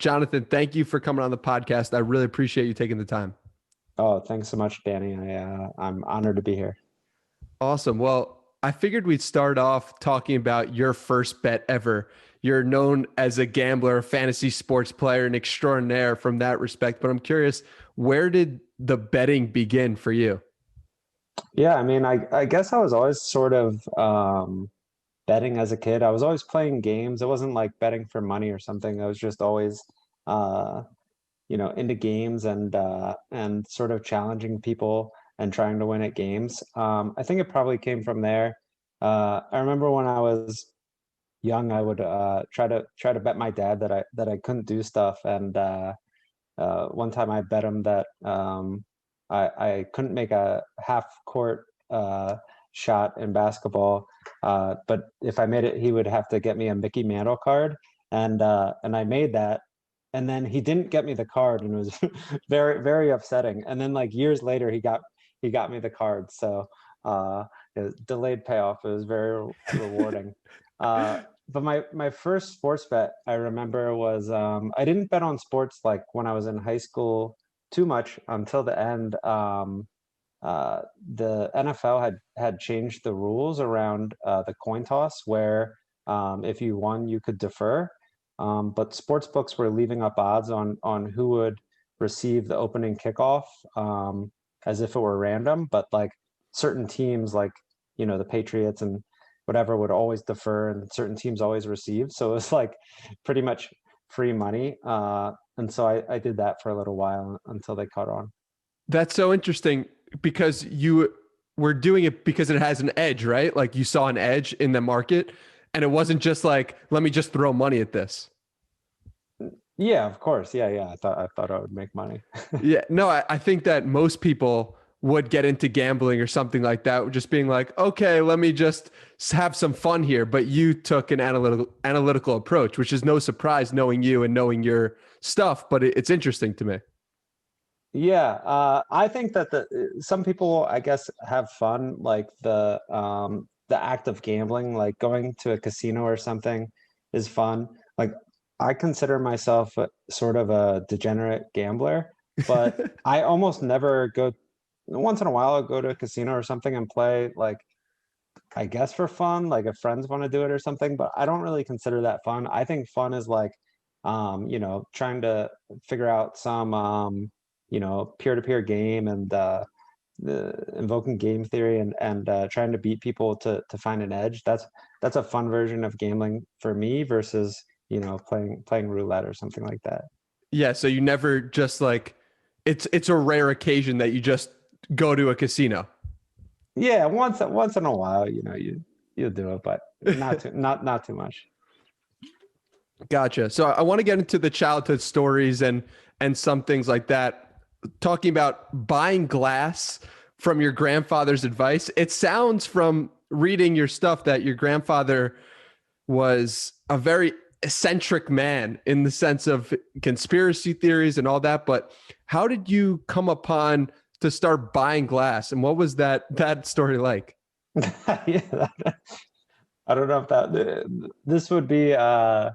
Jonathan, thank you for coming on the podcast. I really appreciate you taking the time. Oh, thanks so much, Danny. I'm honored to be here. Awesome. Well, I figured we'd start off talking about your first bet ever. You're known as a gambler, a fantasy sports player, an extraordinaire from that respect. But I'm curious, where did the betting begin for you? Yeah, I mean, I guess I was always sort of betting as a kid. I was always playing games. It wasn't like betting for money or something. I was just always uh, into games and sort of challenging people and trying to win at games. I think it probably came from there. I remember when I was young, I would try to bet my dad that I couldn't do stuff, and one time I bet him that I couldn't make a half court shot in basketball, but if I made it, he would have to get me a Mickey Mantle card, and I made that, and then he didn't get me the card, and it was very very upsetting. And then like years later, he got me the card, so it was delayed payoff. It was very rewarding. But my first sports bet I remember was I didn't bet on sports like when I was in high school too much until the end. The NFL had changed the rules around the coin toss, where if you won, you could defer. But sports books were leaving up odds on who would receive the opening kickoff, as if it were random. But like certain teams, like the Patriots and whatever, would always defer, and certain teams always receive. So it was like pretty much free money. And so I did that for a little while until they caught on. That's so interesting because you were doing it because it has an edge, right? Like you saw an edge in the market and it wasn't just like, let me just throw money at this. Yeah, of course. Yeah. I thought I would make money. Yeah, no, I think that most people would get into gambling or something like that, just being like, okay, let me just have some fun here. But you took an analytical approach, which is no surprise knowing you and knowing your stuff, but it's interesting to me. Yeah, I think that some people, I guess, have fun, like the act of gambling, like going to a casino or something is fun. Like I consider myself sort of a degenerate gambler, but I almost never go. Once in a while, I'll go to a casino or something and play, like I guess for fun, like if friends want to do it or something, but I don't really consider that fun. I think fun is like, trying to figure out some, peer-to-peer game, and invoking game theory, and trying to beat people to find an edge. That's a fun version of gambling for me versus, playing roulette or something like that. Yeah, so you never just like it's a rare occasion that you just go to a casino. Yeah, once in a while, you do it, but not too much. Gotcha. So I want to get into the childhood stories and some things like that. Talking about buying glass from your grandfather's advice. It sounds from reading your stuff that your grandfather was a very eccentric man in the sense of conspiracy theories and all that. But how did you come upon to start buying glass, and what was that story like? Yeah, I don't know if this would be an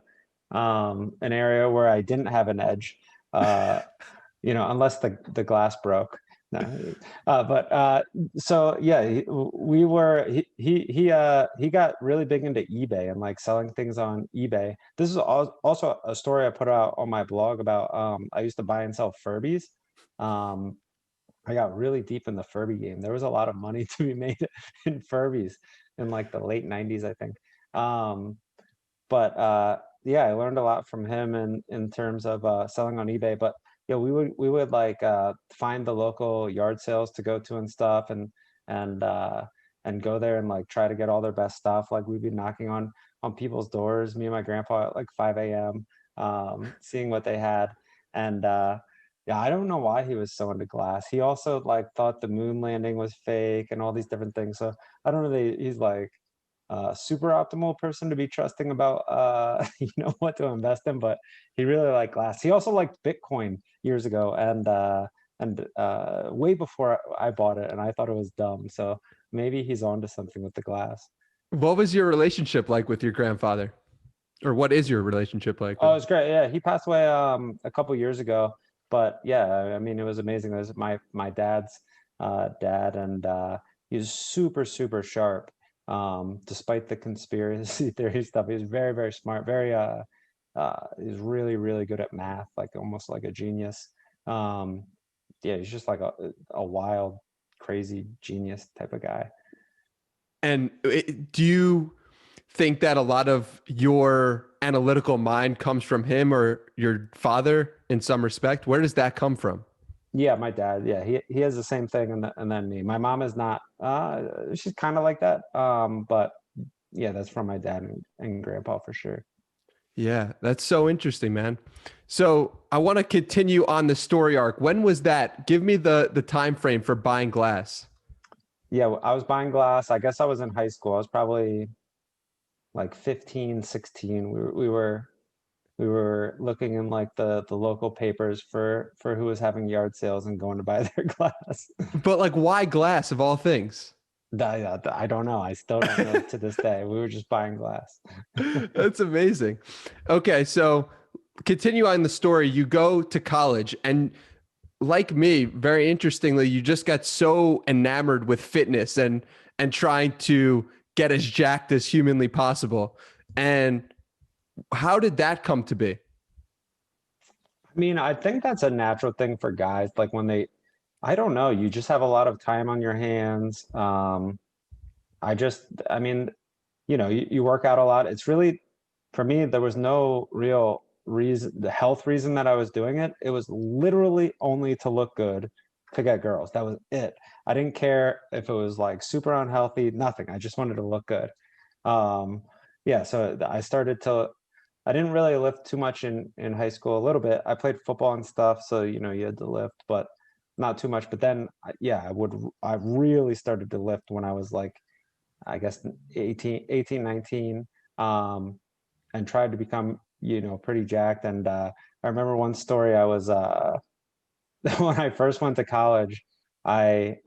area where I didn't have an edge, uh, unless the glass broke. No, but so yeah, he got really big into eBay and like selling things on eBay. This is also a story I put out on my blog about. I used to buy and sell Furbies. Um, I got really deep in the Furby game. There was a lot of money to be made in Furbies in like the late 90s, I think. Um, but yeah, I learned a lot from him in terms of selling on eBay. But yeah, we would like find the local yard sales to go to and stuff, and and go there and like try to get all their best stuff. Like we'd be knocking on people's doors, me and my grandpa at like 5 a.m. Seeing what they had. And yeah, I don't know why he was so into glass. He also like thought the moon landing was fake and all these different things. So I don't know. He's like super optimal person to be trusting about what to invest in, but he really liked glass. He also liked Bitcoin years ago, and way before I bought it, and I thought it was dumb. So maybe he's onto something with the glass. What was your relationship like with your grandfather? Or what is your relationship like with Oh, him? it's great. Yeah, he passed away a couple years ago, but yeah, I mean, it was amazing. It was my dad's dad, and he was super sharp. Despite the conspiracy theory stuff, he was very smart. He's really good at math, like almost like a genius. Um, yeah, he's just like a wild, crazy genius type of guy. And do you think that a lot of your analytical mind comes from him or your father in some respect? Where does that come from? Yeah, my dad. Yeah, he has the same thing, and then me. My mom is not. She's kind of like that. But yeah, that's from my dad and grandpa for sure. Yeah, that's so interesting, man. So I want to continue on the story arc. When was that? Give me the time frame for buying glass. Yeah, I was buying glass. I guess I was in high school. I was probably like 15, 16. We were looking in like the local papers for who was having yard sales and going to buy their glass. But like, why glass of all things? I don't know. I still don't know to this day. We were just buying glass. That's amazing. Okay, so continue on the story. You go to college, and like me, very interestingly, you just got so enamored with fitness and trying to get as jacked as humanly possible. And how did that come to be? I mean, I think that's a natural thing for guys. Like when I don't know, you just have a lot of time on your hands. I mean, you work out a lot. It's really, for me, there was no real reason, the health reason that I was doing it. It was literally only to look good, to get girls. That was it. I didn't care if it was like super unhealthy, nothing. I just wanted to look good. Um, yeah, so I didn't really lift too much in high school, a little bit. I played football and stuff, so you had to lift, but not too much. But then, yeah, I really started to lift when I was like, I guess 18, 19, and tried to become, pretty jacked. And I remember one story. I was when I first went to college, I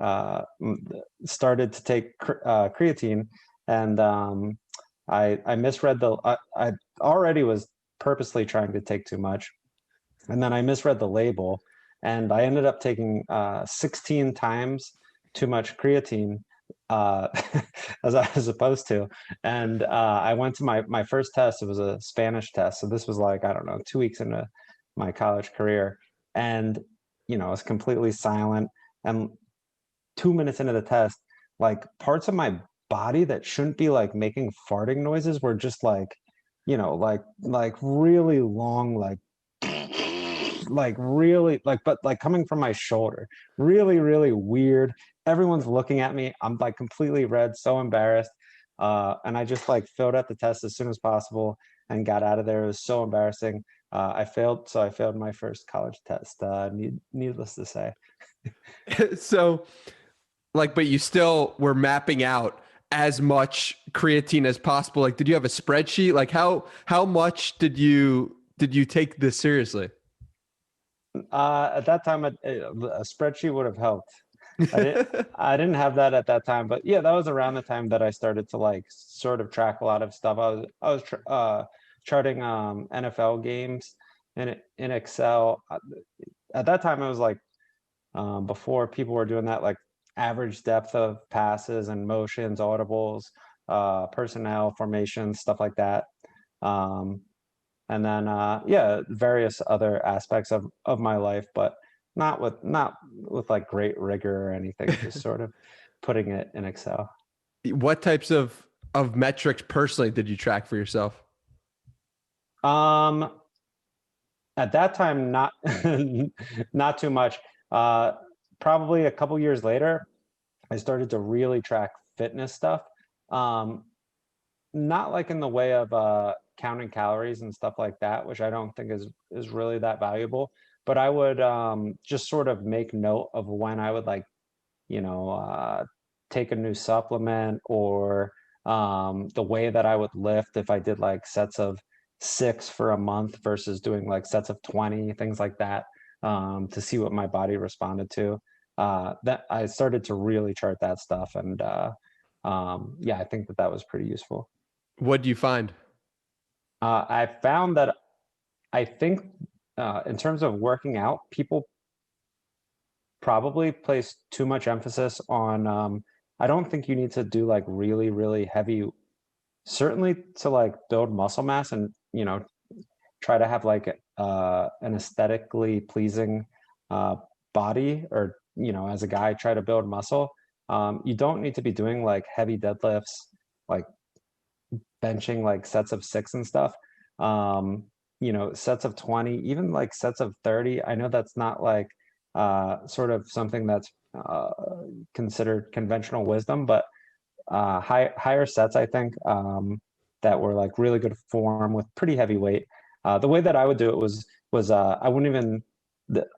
started to take creatine, and I misread I already was purposely trying to take too much, and then I misread the label, and I ended up taking 16 times too much creatine, uh, as I was supposed to. And I went to my first test. It was a Spanish test, so this was like, I don't know, 2 weeks into my college career, and I was completely silent. And 2 minutes into the test, like parts of my body that shouldn't be like making farting noises were just like, like really long, like really but like coming from my shoulder, really weird. Everyone's looking at me. I'm like completely red, so embarrassed. And I just like filled out the test as soon as possible and got out of there. It was so embarrassing. I failed my first college test, needless to say. So, like, but you still were mapping out as much creatine as possible. Like, did you have a spreadsheet? Like, how much did you take this seriously? At that time, a spreadsheet would have helped. I didn't I didn't have that at that time, but yeah, that was around the time that I started to like sort of track a lot of stuff. I was charting NFL games in Excel. At that time, it was like, before people were doing that, like average depth of passes and motions, audibles, personnel formations, stuff like that. Um, and then yeah, various other aspects of my life, but not with like great rigor or anything, just sort of putting it in Excel. What types of metrics personally did you track for yourself? um at that time, not not too much. uh Probably a couple years later, I started to really track fitness stuff. um Not like in the way of counting calories and stuff like that, which I don't think is really that valuable. But I would just sort of make note of when I would like, you know, uh, take a new supplement, or the way that I would lift if I did like sets of 6 for a month versus doing like sets of 20, things like that, to see what my body responded to. That I started to really chart that stuff, and yeah, I think that was pretty useful. What do you find? I found that I think in terms of working out, people probably place too much emphasis on. I don't think you need to do like really, really heavy, certainly to like build muscle mass and, try to have like an aesthetically pleasing uh, body, or, as a guy, try to build muscle. You don't need to be doing like heavy deadlifts, like benching like sets of 6 and stuff. Um, sets of 20, even like sets of 30. I know that's not like sort of something that's considered conventional wisdom, but higher sets, I think, that were like really good form with pretty heavy weight. The way that I would do it was I wouldn't even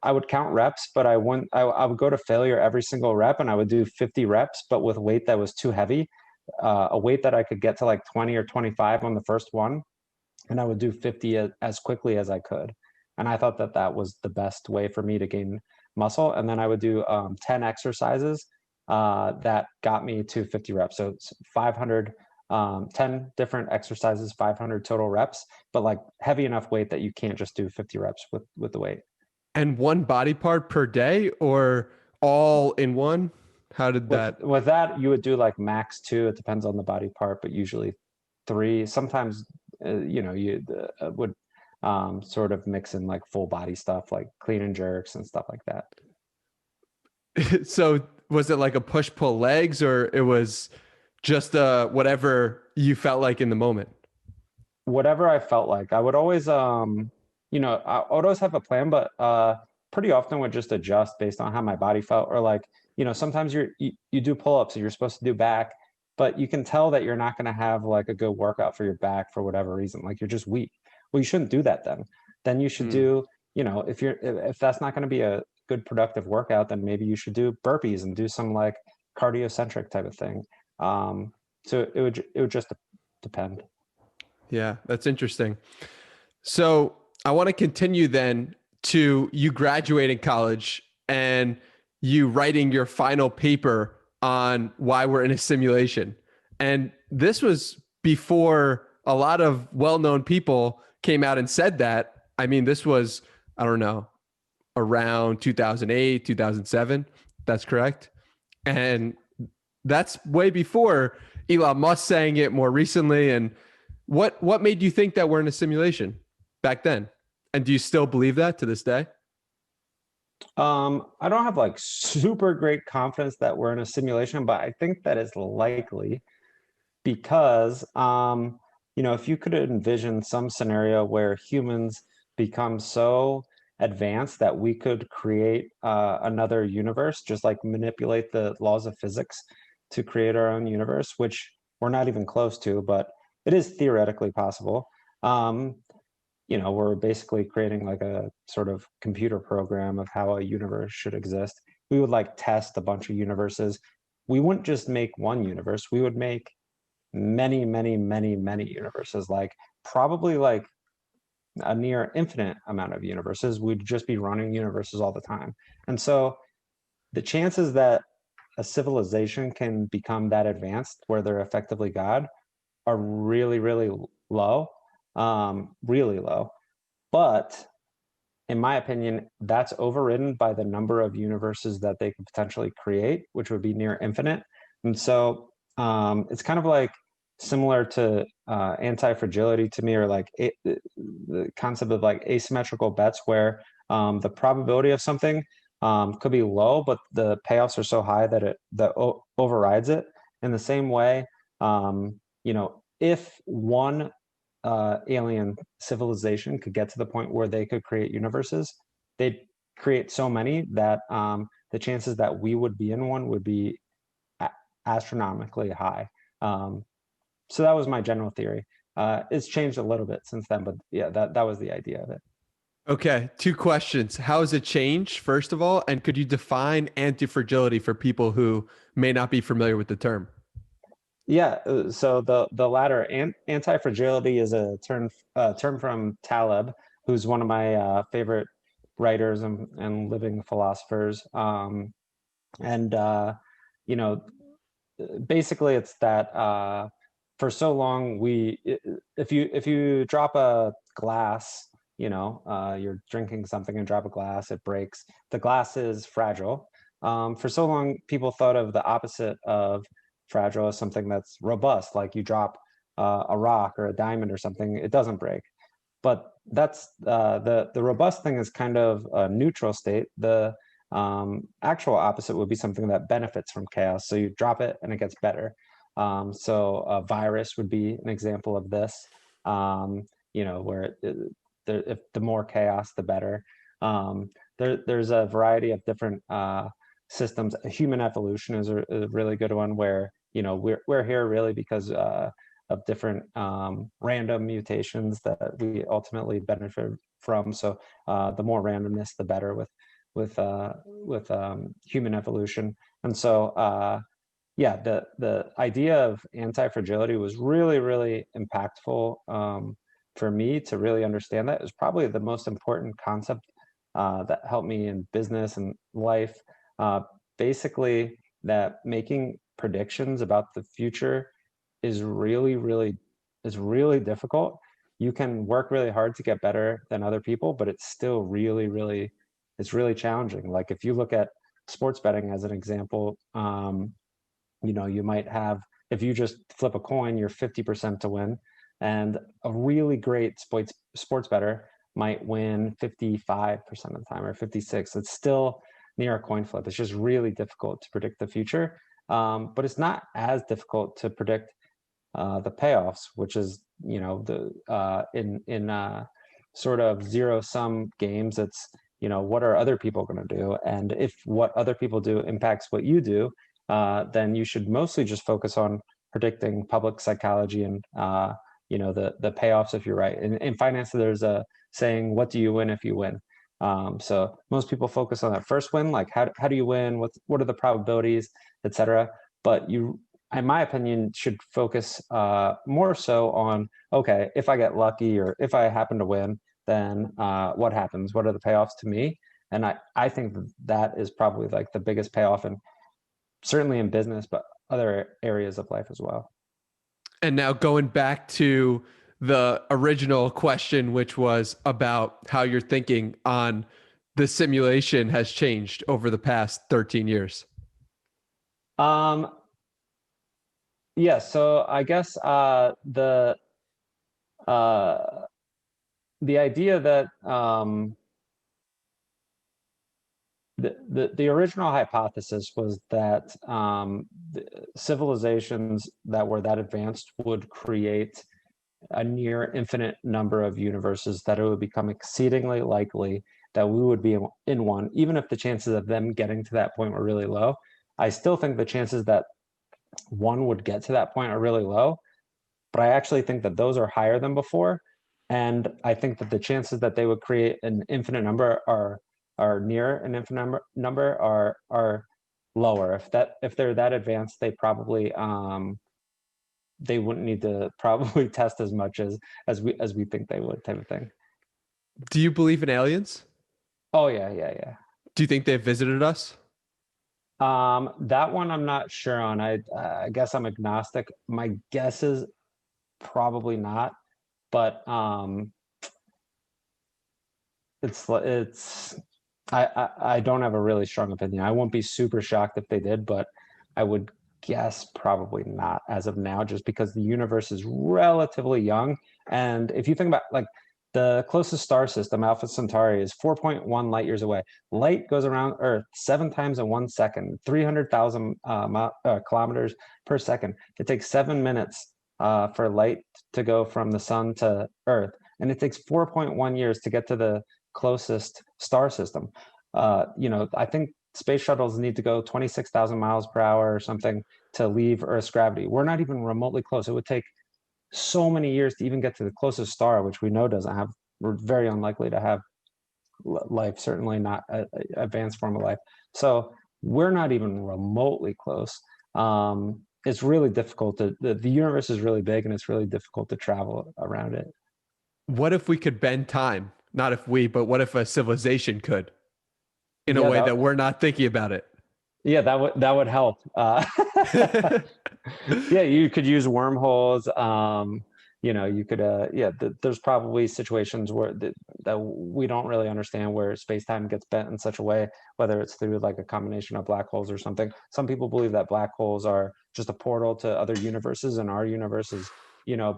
I would count reps, but I would go to failure every single rep, and I would do 50 reps, but with weight that was too heavy, a weight that I could get to like 20 or 25 on the first one, and I would do 50 as quickly as I could. And I thought that that was the best way for me to gain muscle. And then I would do 10 exercises that got me to 50 reps. So it's 500, 10 different exercises, 500 total reps, but like heavy enough weight that you can't just do 50 reps with the weight. And one body part per day or all in one? How did that? With that, you would do like max 2. It depends on the body part, but usually 3. Sometimes, you would sort of mix in like full body stuff, like clean and jerks and stuff like that. So was it like a push pull legs or it was just whatever you felt like in the moment? Whatever I felt like. I would always, I would always have a plan, but pretty often would just adjust based on how my body felt. Or like, sometimes you do pull-ups and you're supposed to do back, but you can tell that you're not going to have like a good workout for your back for whatever reason. Like you're just weak. Well, you shouldn't do that then. Then you should Mm. do, if that's not going to be a good productive workout, then maybe you should do burpees and do some like cardiocentric type of thing. So it would just depend. Yeah, that's interesting. So I want to continue then to you graduating college and you writing your final paper on why we're in a simulation. And this was before a lot of well known people came out and said that. I mean, this was, I don't know, around 2008, 2007. That's correct. And that's way before Elon Musk saying it more recently. And what made you think that we're in a simulation back then? And do you still believe that to this day? I don't have like super great confidence that we're in a simulation, but I think that is likely because, if you could envision some scenario where humans become so advanced that we could create another universe, just like manipulate the laws of physics to create our own universe, which we're not even close to, but it is theoretically possible. Um, we're basically creating like a sort of computer program of how a universe should exist. We would like test a bunch of universes. We wouldn't just make one universe, we would make many, many, many, many universes, like probably like a near infinite amount of universes. We'd just be running universes all the time. And so the chances that a civilization can become that advanced where they're effectively God are really, really low, really low. But in my opinion, that's overridden by the number of universes that they could potentially create, which would be near infinite. And so it's kind of like similar to anti-fragility to me, or like the concept of like asymmetrical bets, where the probability of something could be low, but the payoffs are so high that it overrides it. In the same way, if one alien civilization could get to the point where they could create universes, they'd create so many that the chances that we would be in one would be astronomically high. So that was my general theory. It's changed a little bit since then, but yeah, that was the idea of it. Okay, two questions. How has it changed, first of all? And could you define anti-fragility for people who may not be familiar with the term? Yeah, so the latter, anti-fragility, is a term from Taleb, who's one of my favorite writers and living philosophers. And you know, basically, it's that for so long, if you drop a glass, you're drinking something and drop a glass, it breaks. The glass is fragile. For so long, people thought of the opposite of fragile as something that's robust, like you drop a rock or a diamond or something, it doesn't break. But that's the robust thing is kind of a neutral state. The actual opposite would be something that benefits from chaos. So you drop it and it gets better. So a virus would be an example of this, where if the more chaos, the better. There's a variety of different systems. Human evolution is a really good one where, we're here really because of different random mutations that we ultimately benefit from. So the more randomness, the better with human evolution. And so yeah, the idea of anti-fragility was really, really impactful for me to really understand that. It was probably the most important concept that helped me in business and life. Uh, Basically, that making predictions about the future is really difficult. You can work really hard to get better than other people, but it's still it's really challenging. Like if you look at sports betting as an example, you might have, if you just flip a coin, you're 50% to win. And a really great sports bettor might win 55% of the time or 56. It's still near a coin flip. It's just really difficult to predict the future. But it's not as difficult to predict the payoffs, which is, in sort of zero sum games, it's, what are other people going to do? And if what other people do impacts what you do, then you should mostly just focus on predicting public psychology and the payoffs if you're right. In finance, there's a saying, "What do you win if you win?" So most people focus on that first win, like how do you win? What are the probabilities, etc. But you, in my opinion, should focus more so on, okay, if I get lucky or if I happen to win, then what happens? What are the payoffs to me? And I think that is probably like the biggest payoff, and certainly in business, but other areas of life as well. And now going back to the original question, which was about how your thinking on the simulation has changed over the past 13 years. Um, yeah, so I guess uh, the idea that the original hypothesis was that civilizations that were that advanced would create a near infinite number of universes, that it would become exceedingly likely that we would be in one, even if the chances of them getting to that point were really low. I still think the chances that one would get to that point are really low, but I actually think that those are higher than before. And I think that the chances that they would create an infinite number are near an infinite number are lower. If they're that advanced, they wouldn't need to probably test as much as we think they would, type of thing. Do you believe in aliens? Oh yeah. Do you think they've visited us? That one I'm not sure on. I guess I'm agnostic. My guess is probably not, but it's I don't have a really strong opinion. I won't be super shocked if they did, but I would guess probably not as of now, just because the universe is relatively young. And if you think about, like, the closest star system, Alpha Centauri, is 4.1 light years away. Light goes around Earth 7 times in 1 second, 300,000 kilometers per second. It takes 7 minutes for light to go from the sun to Earth, and it takes 4.1 years to get to the closest star system. I think space shuttles need to go 26,000 miles per hour or something to leave Earth's gravity. We're not even remotely close. It would take so many years to even get to the closest star, which we know doesn't have, we're very unlikely to have life, certainly not an advanced form of life. So we're not even remotely close. It's really difficult the universe is really big, and it's really difficult to travel around it. What if we could bend time? Not if we, but what if a civilization could, in a Yeah, way that we're not thinking about it? Yeah, that would help. Yeah, you could use wormholes. You could, yeah, there's probably situations where that we don't really understand where space-time gets bent in such a way, whether it's through like a combination of black holes or something. Some people believe that black holes are just a portal to other universes, and our universe is,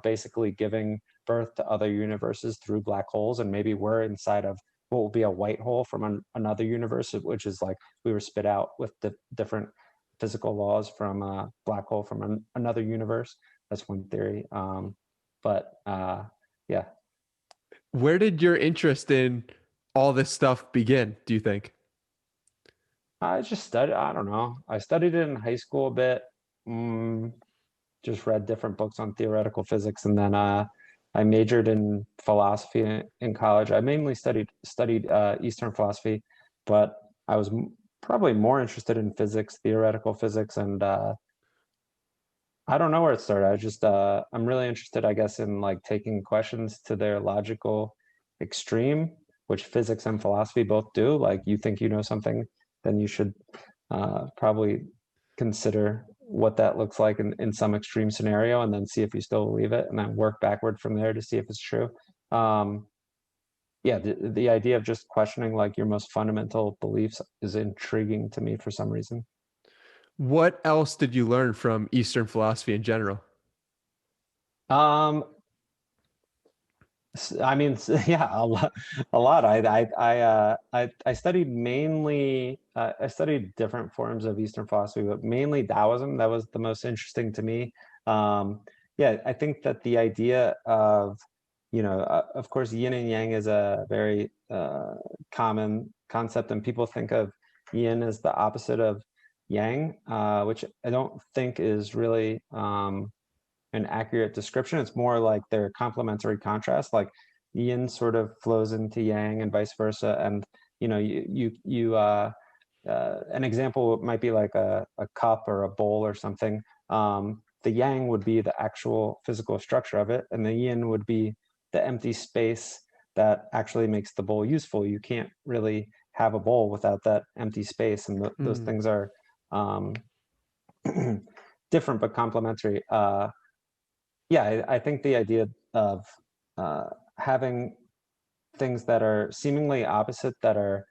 basically giving birth to other universes through black holes, and maybe we're inside of what will be a white hole from another universe, which is like we were spit out with different physical laws from a black hole from another universe. That's one theory. But yeah, Where did your interest in all this stuff begin, do you think? I just studied. I don't know. I studied it in high school a bit. Mm, just read different books on theoretical physics, and then I majored in philosophy in college. I mainly studied Eastern philosophy, but I was probably more interested in physics, theoretical physics, and I don't know where it started. I'm really interested, I guess, in like taking questions to their logical extreme, which physics and philosophy both do. Like you think you know something, then you should probably consider what that looks like in some extreme scenario, and then see if you still believe it, and then work backward from there to see if it's true. Um, yeah, the idea of just questioning like your most fundamental beliefs is intriguing to me for some reason. What else did you learn from Eastern philosophy in general? Um, I mean, yeah, a lot, a lot. I studied mainly. I studied different forms of Eastern philosophy, but mainly Taoism. That was the most interesting to me. Um, yeah, I think that the idea of, of course, yin and yang is a very common concept, and people think of yin as the opposite of yang, which I don't think is really. An accurate description. It's more like they're complementary contrast. Like yin sort of flows into yang and vice versa. And an example might be like a cup or a bowl or something. The yang would be the actual physical structure of it, and the yin would be the empty space that actually makes the bowl useful. You can't really have a bowl without that empty space, and those Hmm. things are um, different but complementary. Yeah, I think the idea of uh, having things that are seemingly opposite, that are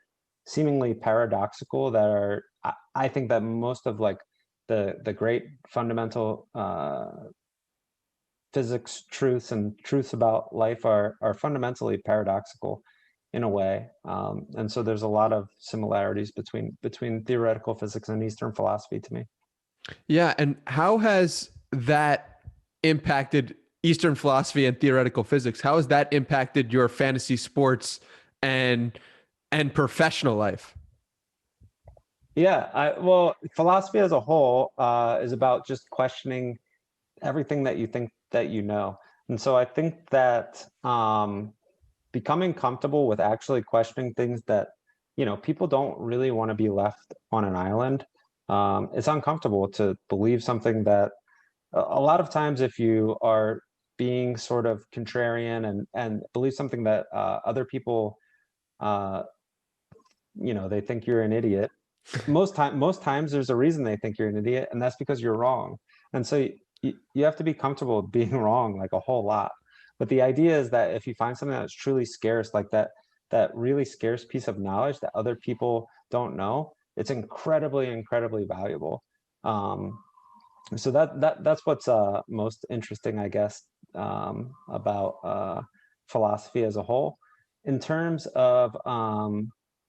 seemingly paradoxical, that are, I think that most of like the great fundamental physics truths and truths about life are fundamentally paradoxical in a way. And so there's a lot of similarities between theoretical physics and Eastern philosophy to me. Yeah, and how has that impacted Eastern philosophy and theoretical physics? How has that impacted your fantasy sports and professional life? Yeah, well, philosophy as a whole is about just questioning everything that you think that you know. And so I think that becoming comfortable with actually questioning things that, people don't really want to be left on an island. It's uncomfortable to believe something that a lot of times if you are being sort of contrarian and believe something that other people, uh, they think you're an idiot. Most times there's a reason they think you're an idiot, and that's because you're wrong. And so you have to be comfortable being wrong like a whole lot. But the idea is that if you find something that's truly scarce, like that really scarce piece of knowledge that other people don't know, it's incredibly, incredibly valuable. Um, so that's what's most interesting, I guess, about philosophy as a whole. In terms of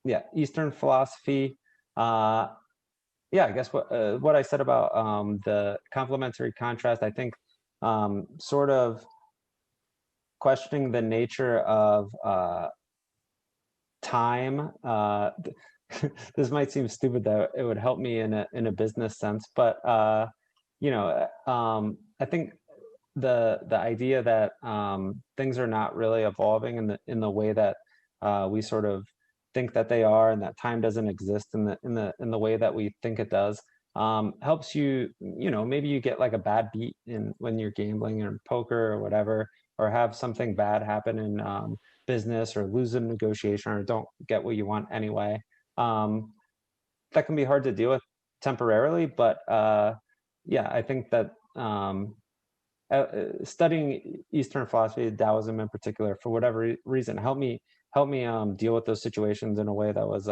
yeah, Eastern philosophy, uh, yeah, I guess what I said about the complementary contrast, I think sort of questioning the nature of time. This might seem stupid that it would help me in a business sense, but I think the idea that things are not really evolving in the way that we sort of think that they are, and that time doesn't exist in the way that we think it does, helps you. Maybe you get like a bad beat in when you're gambling or poker or whatever, or have something bad happen in business, or lose a negotiation, or don't get what you want anyway. Um, that can be hard to deal with temporarily, but yeah, I think that studying Eastern philosophy, Taoism in particular, for whatever reason, helped me deal with those situations in a way that was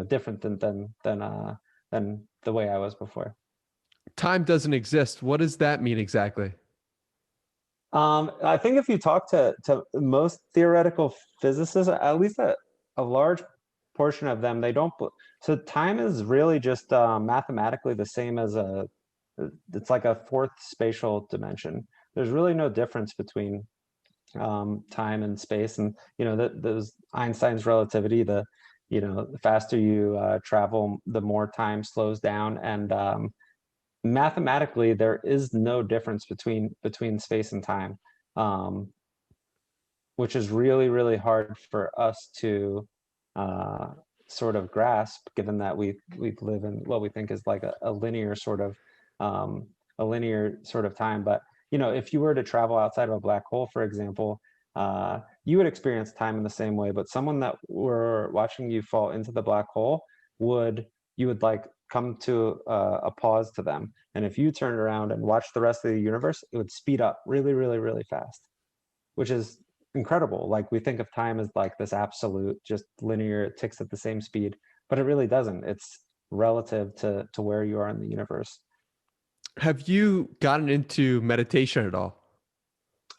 different than the way I was before. Time doesn't exist. What does that mean exactly? I think if you talk to most theoretical physicists, at least a large portion of them, they don't. So time is really just mathematically the same as it's like a fourth spatial dimension. There's really no difference between time and space, and those Einstein's relativity. The faster you travel, the more time slows down, and mathematically there is no difference between space and time, um, which is really really hard for us to uh, sort of grasp, given that we live in what we think is like a linear sort of time. But if you were to travel outside of a black hole, for example, you would experience time in the same way, but someone that were watching you fall into the black hole would you would like come to a pause to them. And if you turned around and watched the rest of the universe, it would speed up really, really, really fast, which is incredible. Like we think of time as like this absolute, just linear, it ticks at the same speed, but it really doesn't. It's relative to where you are in the universe. Have you gotten into meditation at all?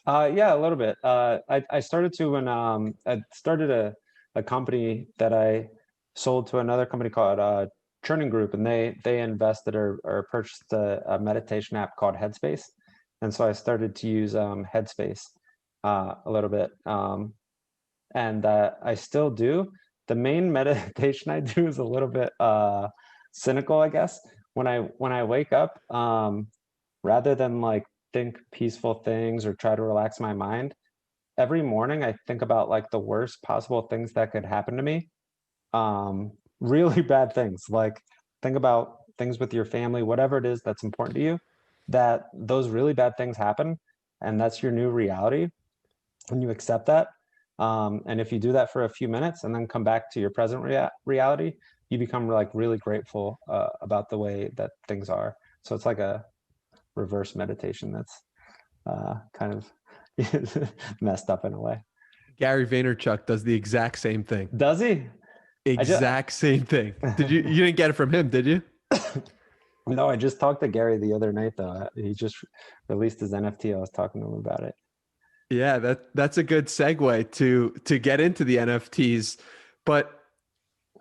Yeah, a little bit. I started to when I started a company that I sold to another company called Churning Group, and they invested or purchased a meditation app called Headspace, and so I started to use Headspace a little bit, and I still do. The main meditation I do is a little bit cynical, I guess. When I wake up, rather than like think peaceful things or try to relax my mind, every morning I think about like the worst possible things that could happen to me. Really bad things. Like think about things with your family, whatever it is that's important to you, that those really bad things happen, and that's your new reality. And you accept that. And if you do that for a few minutes and then come back to your present reality, you become like really grateful about the way that things are. So it's like a reverse meditation that's kind of messed up in a way. Gary Vaynerchuk does the exact same thing. Does he? I just Exact same thing. You didn't get it from him, did you? no, I just talked to Gary the other night though. He just released his NFT. I was talking to him about it. Yeah, that's a good segue to get into the NFTs. But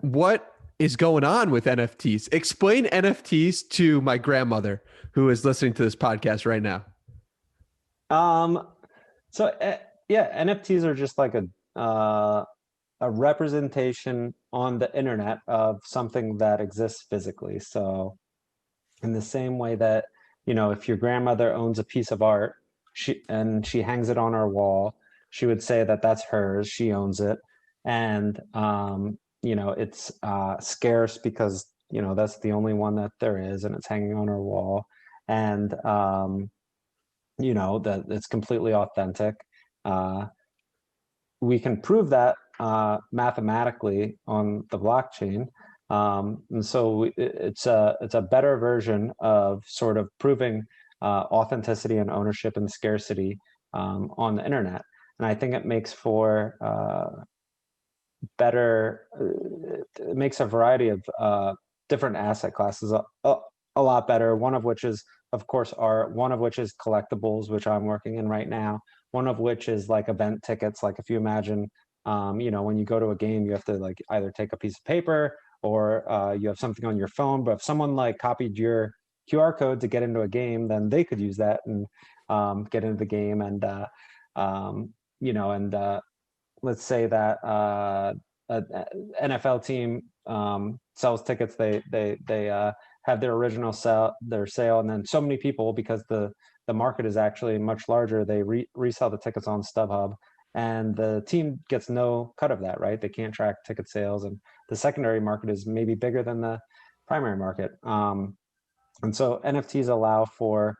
what is going on with NFTs? Explain NFTs to my grandmother who is listening to this podcast right now. Um, so yeah, NFTs are just like a representation on the internet of something that exists physically. So in the same way that, if your grandmother owns a piece of art, she hangs it on her wall, she would say that that's hers, she owns it. And it's scarce because, that's the only one that there is, and it's hanging on her wall. And that it's completely authentic. We can prove that mathematically on the blockchain. And so it's a better version of sort of proving authenticity and ownership and scarcity on the internet. And I think it makes for better. It makes a variety of different asset classes a lot better. One of which is, of course, art. One of which is collectibles, which I'm working in right now. One of which is like event tickets. Like if you imagine, when you go to a game, you have to like either take a piece of paper or you have something on your phone. But if someone like copied your QR code to get into a game, then they could use that and get into the game. And let's say that an NFL team sells tickets. They have their original sale, and then so many people, because the market is actually much larger, they resell the tickets on StubHub, and the team gets no cut of that, right? They can't track ticket sales, and the secondary market is maybe bigger than the primary market. And so NFTs allow for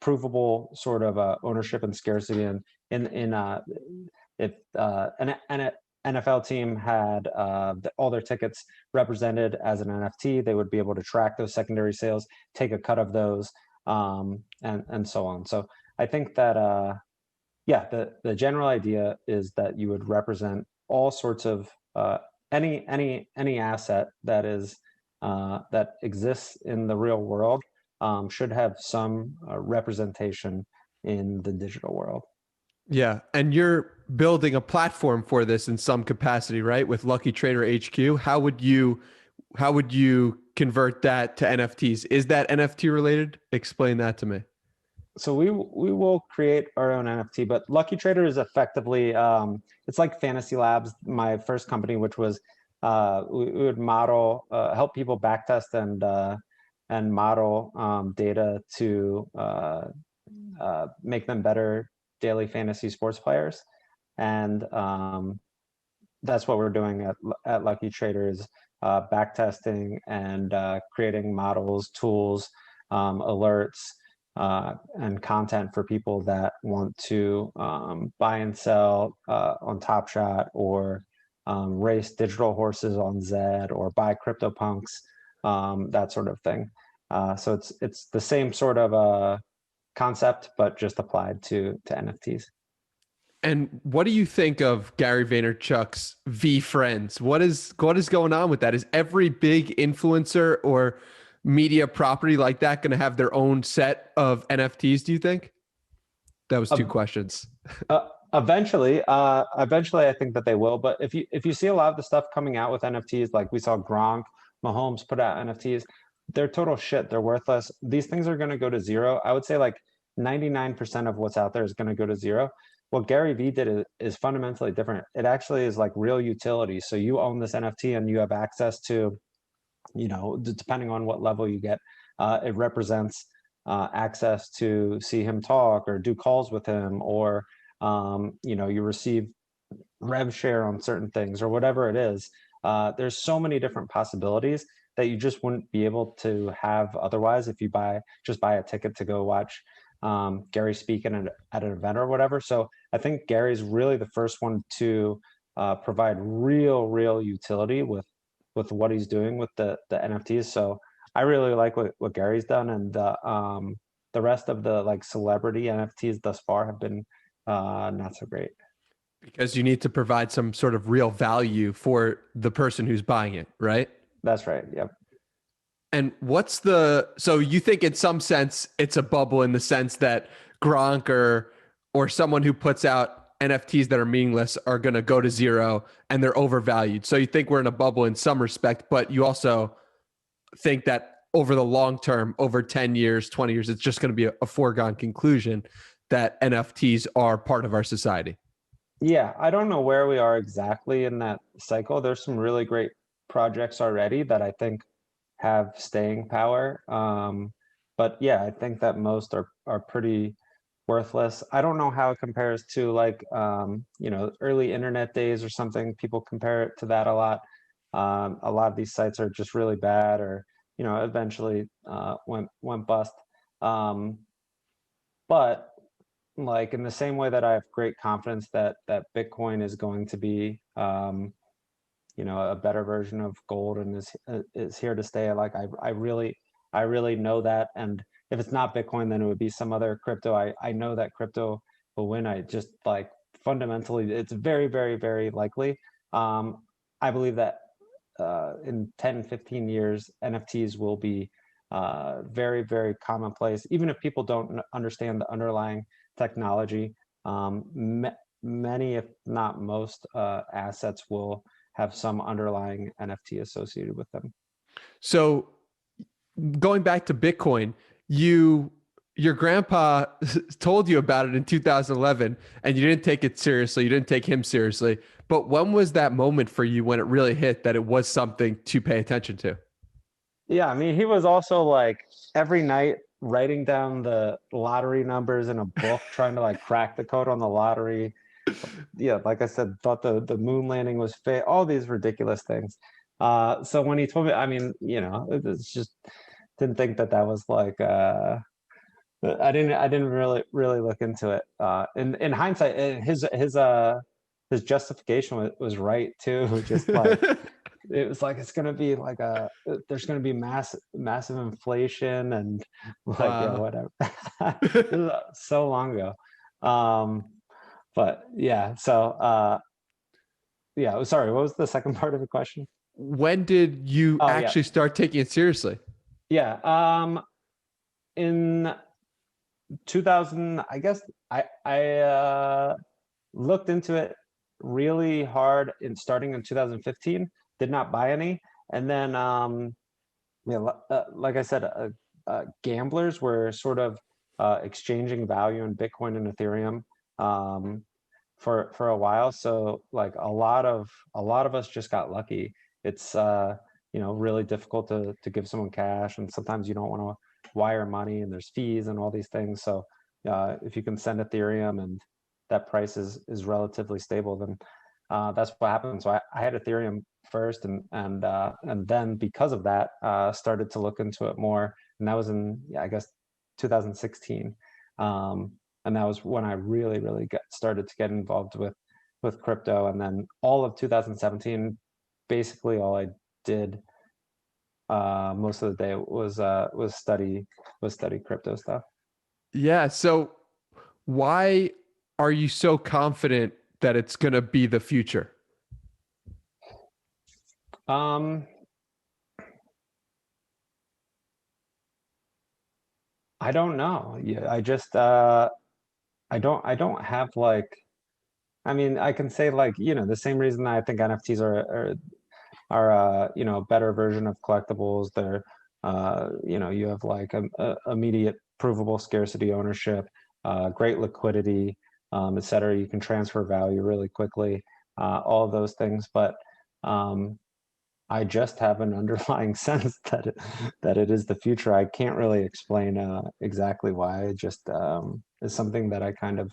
provable sort of ownership and scarcity, and in if and NFL team had all their tickets represented as an NFT, they would be able to track those secondary sales, take a cut of those, and so on. So I think that yeah, the general idea is that you would represent all sorts of any asset that is that exists in the real world should have some representation in the digital world. Yeah, and you're building a platform for this in some capacity, right? With Lucky Trader HQ, how would you convert that to NFTs? Is that NFT related? Explain that to me. So we will create our own NFT, but Lucky Trader is effectively it's like FantasyLabs, my first company, which was we would model help people backtest and model data to make them better daily fantasy sports players, and that's what we're doing at Lucky Traders, backtesting and creating models, tools, alerts, and content for people that want to buy and sell on Top Shot, or race digital horses on Zed, or buy CryptoPunks, that sort of thing. So it's the same sort of concept, but just applied to NFTs. And what do you think of Gary Vaynerchuk's V Friends? What is going on with that? Is every big influencer or media property like that going to have their own set of NFTs, do you think? That was two Uh, questions. eventually, I think that they will. But if you see a lot of the stuff coming out with NFTs, like we saw Gronk, Mahomes put out NFTs, they're total shit. They're worthless. These things are going to go to zero. I would say like 99% of what's out there is going to go to zero. What Gary Vee did is fundamentally different. It actually is like real utility. So you own this NFT and you have access to, depending on what level you get, it represents access to see him talk or do calls with him, or you receive rev share on certain things or whatever it is. There's so many different possibilities that you just wouldn't be able to have otherwise if you just buy a ticket to go watch Gary speak at an event or whatever. So I think Gary's really the first one to provide real utility with what he's doing with the NFTs. So I really like what Gary's done, and the rest of the like celebrity NFTs thus far have been not so great. Because you need to provide some sort of real value for the person who's buying it, right? That's right. Yep. And so you think in some sense it's a bubble in the sense that Gronk or someone who puts out NFTs that are meaningless are going to go to zero and they're overvalued. So you think we're in a bubble in some respect, but you also think that over the long term, over 10 years, 20 years, it's just going to be a foregone conclusion that NFTs are part of our society. Yeah, I don't know where we are exactly in that cycle. There's some really great projects already that I think have staying power. But yeah, I think that most are pretty worthless. I don't know how it compares to like early internet days or something. People compare it to that a lot. A lot of these sites are just really bad, or eventually went bust. Um, but like in the same way that I have great confidence that Bitcoin is going to be a better version of gold and is here to stay. Like I really know that, and if it's not Bitcoin, then it would be some other crypto. I know that crypto will win. I just like fundamentally, it's very likely. I believe that in 10, 15 years, NFTs will be very commonplace, even if people don't understand the underlying technology. Many, if not most, assets will have some underlying NFT associated with them. So going back to Bitcoin, your grandpa told you about it in 2011 and you didn't take it seriously. You didn't take him seriously. But when was that moment for you when it really hit that it was something to pay attention to? Yeah, I mean, he was also like every night writing down the lottery numbers in a book, trying to like crack the code on the lottery. Yeah, like I said, thought the moon landing was fake, all these ridiculous things. So when he told me, I mean, it's just didn't think that was like I didn't really look into it. In hindsight, his his justification was right too. Just like it was like it's gonna be like there's gonna be massive inflation and like yeah Wow. whatever. This is so long ago. Um, but yeah, so yeah. Sorry, what was the second part of the question? When did you Oh yeah, actually start taking it seriously? yeah. In 2000, I guess I looked into it really hard in starting in 2015. Did not buy any, and then yeah, like I said, gamblers were sort of exchanging value in Bitcoin and Ethereum um, for a while. So like a lot of us just got lucky. It's really difficult to give someone cash, and sometimes you don't want to wire money, and there's fees and all these things. So if you can send Ethereum and that price is relatively stable, then that's what happened. So I had Ethereum first, and then because of that, started to look into it more, and that was in I guess 2016. And that was when I really started to get involved with crypto. And then all of 2017, basically all I did most of the day was study crypto stuff. Yeah. So why are you so confident that it's going to be the future? Um, I don't know. Yeah, I don't have like. I mean, I can say like the same reason I think NFTs are better version of collectibles. They're you have like a immediate provable scarcity ownership, great liquidity, et cetera. You can transfer value really quickly, all of those things. But um, I just have an underlying sense that it is the future. I can't really explain exactly why. It just is something that I kind of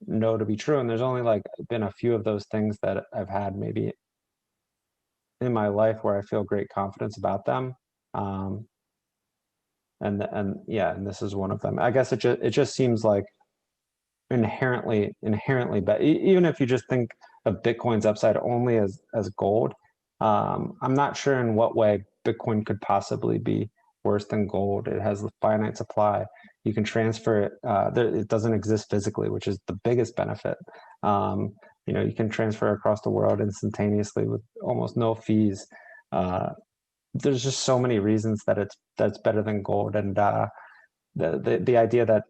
know to be true. And there's only like been a few of those things that I've had maybe in my life where I feel great confidence about them. Um, and yeah, and this is one of them. I guess it just seems like inherently but even if you just think of Bitcoin's upside only as gold, I'm not sure in what way Bitcoin could possibly be worse than gold. It has a finite supply. You can transfer it. It doesn't exist physically, which is the biggest benefit. You can transfer across the world instantaneously with almost no fees. There's just so many reasons that's better than gold, and the idea that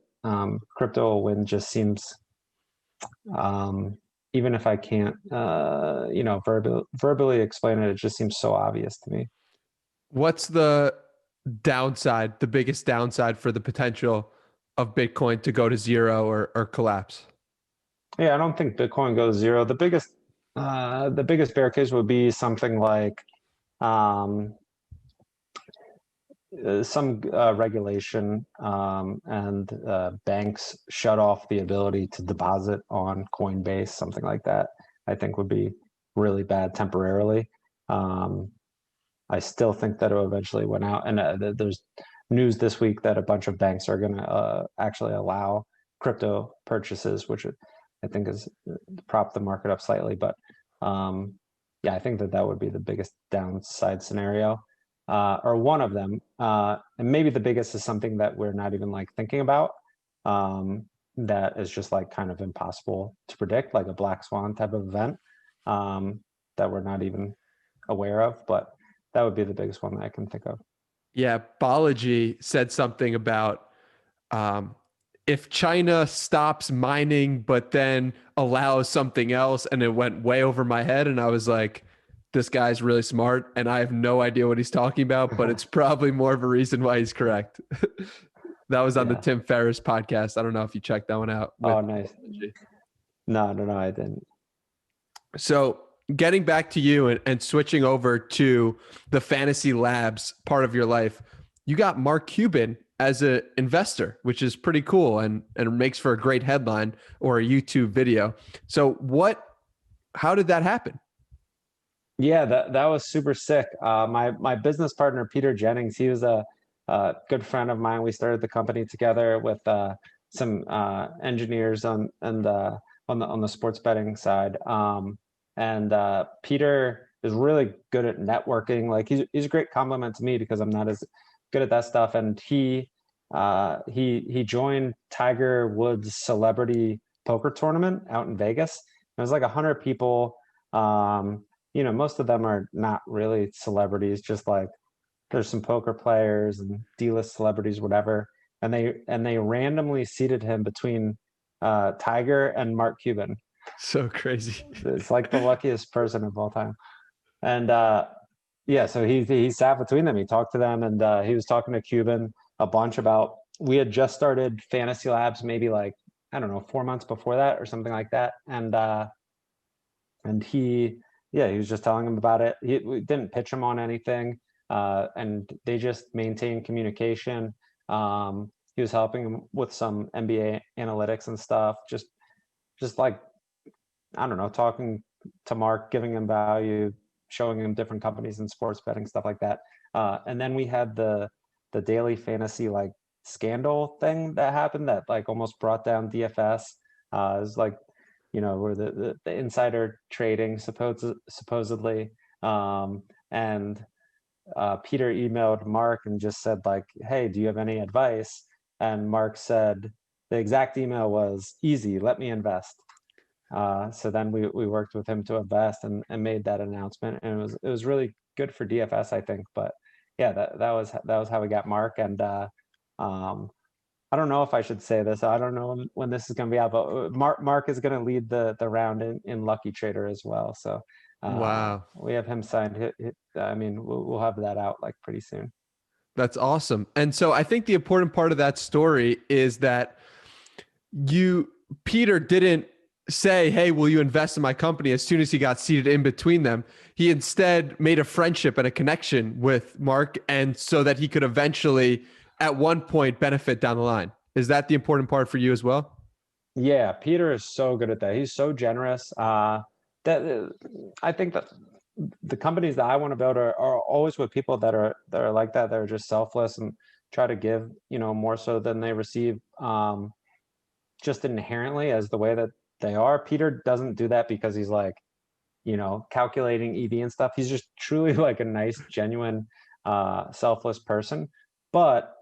crypto will win just seems, um, even if I can't verbally explain it, it just seems so obvious to me. What's the downside, the biggest downside for the potential of Bitcoin to go to zero or collapse? Yeah, I don't think Bitcoin goes zero. The biggest bear case would be something like um, some regulation, and banks shut off the ability to deposit on Coinbase, something like that. I think would be really bad temporarily. Um, I still think that it will eventually win out. And there's news this week that a bunch of banks are going to actually allow crypto purchases, which I think is prop the market up slightly. But yeah, I think that would be the biggest downside scenario, or one of them. And maybe the biggest is something that we're not even like thinking about. That is just like kind of impossible to predict, like a black swan type of event, um, that we're not even aware of. But that would be the biggest one that I can think of. Yeah, Balaji said something about um, if China stops mining, but then allows something else, and it went way over my head. And I was like, this guy's really smart, and I have no idea what he's talking about, but it's probably more of a reason why he's correct. That was on the Yeah. Tim Ferriss podcast. I don't know if you checked that one out with Oh, nice. Balaji. No, no, no, I didn't. So getting back to you and switching over to the Fantasy Labs part of your life, you got Mark Cuban as an investor, which is pretty cool and makes for a great headline or a YouTube video. So how did that happen? Yeah, that was super sick. My business partner Peter Jennings, he was a good friend of mine. We started the company together with some engineers on and on the sports betting side. And Peter is really good at networking. Like he's a great compliment to me because I'm not as good at that stuff. And he joined Tiger Woods celebrity poker tournament out in Vegas. It was like 100 people. Most of them are not really celebrities, just like there's some poker players and D-list celebrities, whatever. And they randomly seated him between Tiger and Mark Cuban. So crazy. It's like the luckiest person of all time. And yeah, so he sat between them. He talked to them, and he was talking to Cuban a bunch about. We had just started FantasyLabs, maybe like I don't know, 4 months before that or something like that. And he was just telling him about it. We didn't pitch him on anything, and they just maintained communication. He was helping him with some NBA analytics and stuff. Just like I don't know, talking to Mark, giving him value, showing him different companies and sports betting stuff like that. And then we had the daily fantasy like scandal thing that happened that like almost brought down DFS. It was like where the insider trading supposedly. And Peter emailed Mark and just said like, "Hey, do you have any advice?" And Mark said the exact email was, "Easy, let me invest." So then we worked with him to invest and made that announcement, and it was really good for DFS, I think. But yeah, that was how we got Mark. And um, I don't know if I should say this. I don't know when this is going to be out, but Mark is going to lead the round in Lucky Trader as well. So Wow. we have him signed. I mean, we'll have that out like pretty soon. That's awesome. And so I think the important part of that story is that you, Peter, didn't say, "Hey, will you invest in my company?" as soon as he got seated in between them. He instead made a friendship and a connection with Mark, and so that he could eventually, at one point, benefit down the line. Is that the important part for you as well? Yeah, Peter is so good at that. He's so generous. That I think that the companies that I want to build are always with people that are like that. They're just selfless and try to give, more so than they receive, just inherently as the way that they are. Peter doesn't do that because he's like, calculating EV and stuff. He's just truly like a nice, genuine, selfless person. But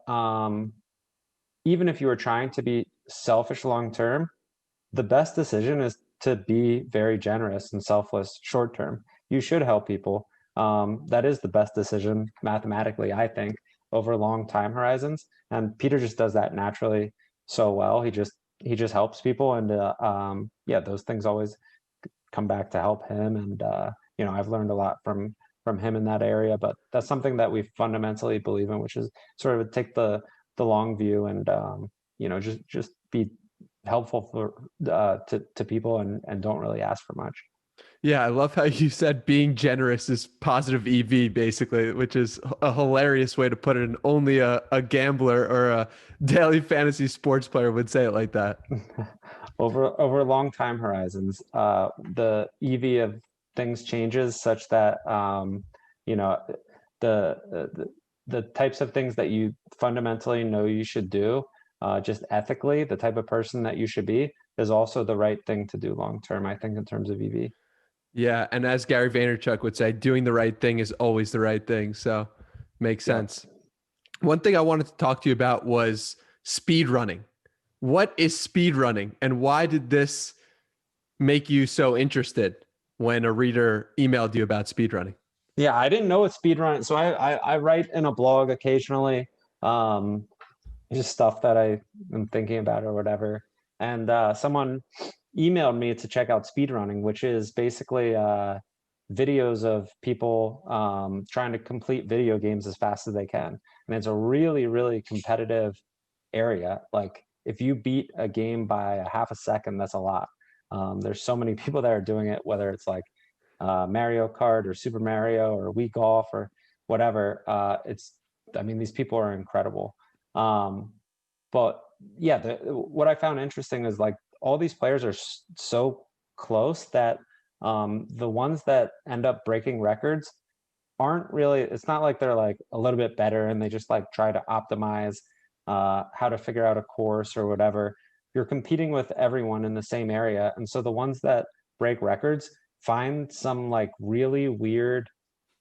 even if you were trying to be selfish long term, the best decision is to be very generous and selfless short term. You should help people. That is the best decision mathematically, I think, over long time horizons. And Peter just does that naturally so well. He just helps people, and yeah, those things always come back to help him. And I've learned a lot from him in that area. But that's something that we fundamentally believe in, which is sort of take the long view and just be helpful for to people and don't really ask for much. Yeah, I love how you said being generous is positive EV, basically, which is a hilarious way to put it. And only a gambler or a daily fantasy sports player would say it like that. Over long time horizons, the EV of things changes such that you know the, the the types of things that you fundamentally know you should do, just ethically, the type of person that you should be is also the right thing to do long term, I think, in terms of EV. Yeah, and as Gary Vaynerchuk would say, doing the right thing is always the right thing. So makes Yeah. sense. One thing I wanted to talk to you about was speed running. What is speed running, and why did this make you so interested when a reader emailed you about speed running? Yeah, I didn't know what speedrun. So I write in a blog occasionally, um, just stuff that I am thinking about or whatever. And someone emailed me to check out speedrunning, which is basically videos of people trying to complete video games as fast as they can. And it's a really, really competitive area. Like if you beat a game by a half a second, that's a lot. There's so many people that are doing it, whether it's like Mario Kart or Super Mario or Wii Golf or whatever. I mean, these people are incredible. But yeah, what I found interesting is like all these players are so close that the ones that end up breaking records aren't really, it's not like they're like a little bit better and they just like try to optimize how to figure out a course or whatever. you're competing with everyone in the same area. And so the ones that break records find some like really weird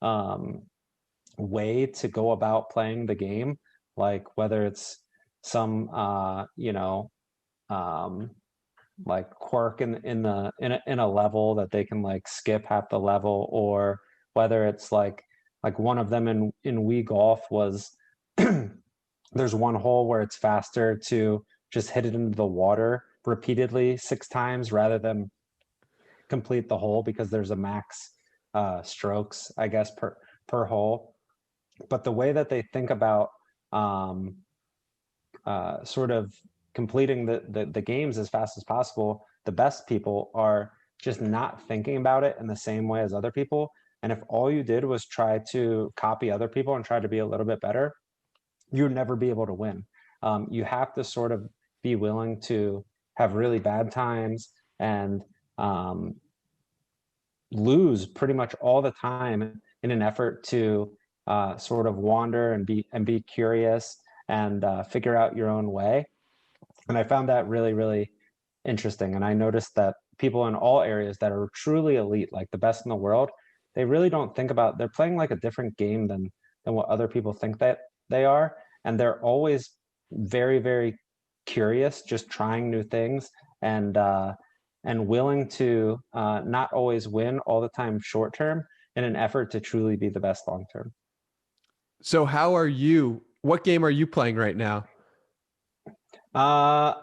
um, way to go about playing the game, like whether it's some um, like quirk in a level that they can like skip half the level, or whether it's like one of them in Wii Golf was there's one hole where it's faster to just hit it into the water repeatedly 6 times rather than complete the hole, because there's a max strokes, I guess, per hole. But the way that they think about um, sort of completing the games as fast as possible, the best people are just not thinking about it in the same way as other people. And if all you did was try to copy other people and try to be a little bit better, you would never be able to win. You have to sort of be willing to have really bad times and um, lose pretty much all the time in an effort to sort of wander and be curious and figure out your own way. And I found that really, really interesting. And I noticed that people in all areas that are truly elite, like the best in the world, they really don't think about, they're playing like a different game than what other people think that they are. And they're always very, very curious, just trying new things and willing to not always win all the time short term in an effort to truly be the best long term. So how are you? What game are you playing right now? Uh,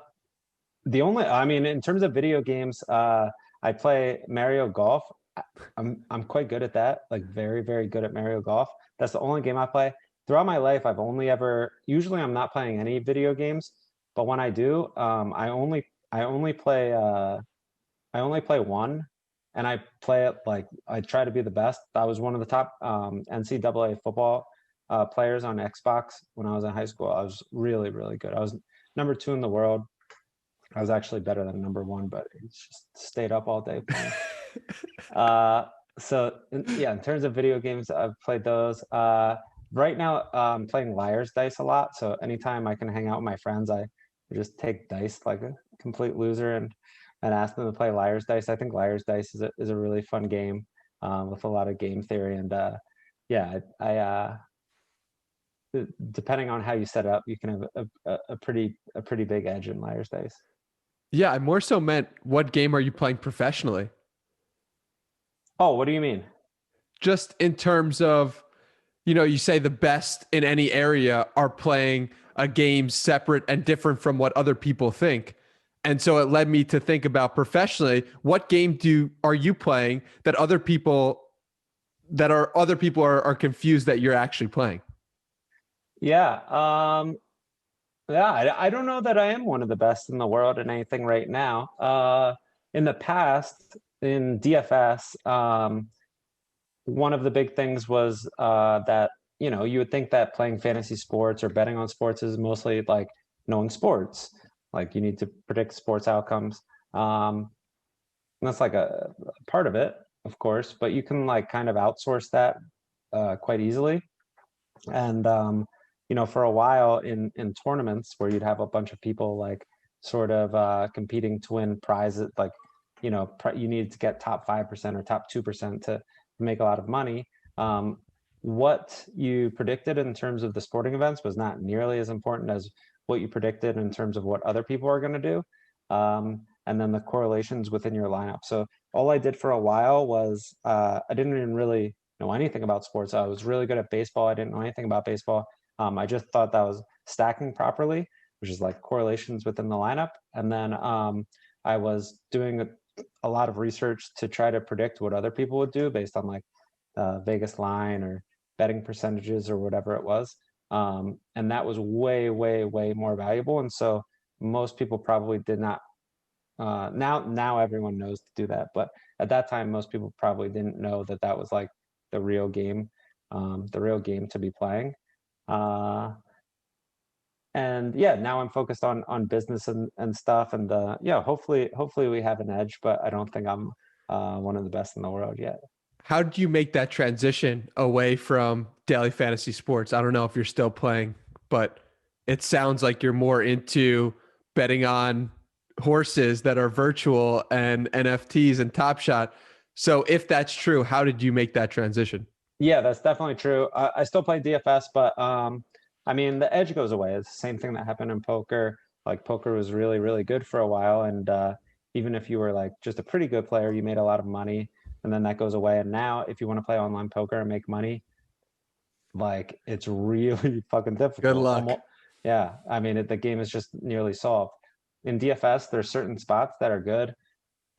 I mean, in terms of video games, I play Mario Golf. I'm quite good at that, like very, very good at Mario Golf. That's the only game I play. Throughout my life, I've only ever, usually I'm not playing any video games, but when I do, I only play I only play one, and I play it like I try to be the best. I was one of the top NCAA football players on Xbox when I was in high school. I was really, really good. I was number 2 in the world. I was actually better than number 1, but it's just stayed up all day playing. Yeah, in terms of video games, I've played those. Right now, I'm playing Liar's Dice a lot. So anytime I can hang out with my friends, I just take dice like a complete loser and ask them to play Liar's Dice. I think Liar's Dice is a really fun game with a lot of game theory. And yeah, depending on how you set it up, you can have a pretty big edge in Liar's Dice. Yeah, I more so meant what game are you playing professionally? Oh, what do you mean? Just in terms of, you say the best in any area are playing a game separate and different from what other people think. And so it led me to think about professionally, what game are you playing that other people are confused that you're actually playing? Yeah. Yeah, I don't know that I am one of the best in the world in anything right now. In the past, in DFS, one of the big things was that, you would think that playing fantasy sports or betting on sports is mostly like knowing sports. Like you need to predict sports outcomes. And that's like a part of it, of course, but you can like kind of outsource that quite easily. And for a while in tournaments where you'd have a bunch of people like sort of competing to win prizes, like you need to get top 5% or top 2% to make a lot of money. What you predicted in terms of the sporting events was not nearly as important as what you predicted in terms of what other people are going to do. And then the correlations within your lineup. So all I did for a while was I didn't even really know anything about sports. I was really good at baseball. I didn't know anything about baseball. I just thought that was stacking properly, which is like correlations within the lineup. And then I was doing a lot of research to try to predict what other people would do based on like Vegas line or betting percentages or whatever it was. And that was way, way, way more valuable. And so most people probably did not. Now everyone knows to do that, but at that time, most people probably didn't know that that was like the real game to be playing. Uh, and yeah, now I'm focused on business and stuff, and yeah, hopefully we have an edge, but I don't think I'm one of the best in the world yet. How did you make that transition away from daily fantasy sports? I don't know if you're still playing, but it sounds like you're more into betting on horses that are virtual and NFTs and Top Shot. So if that's true, how did you make that transition? Yeah, that's definitely true. I still play DFS, but I mean, the edge goes away. It's the same thing that happened in poker. Like poker was really, really good for a while, and even if you were like just a pretty good player, you made a lot of money, and then that goes away. And now, if you want to play online poker and make money, like it's really fucking Good difficult. luck. Almost, yeah. I mean, the game is just nearly solved. In DFS, there's certain spots that are good.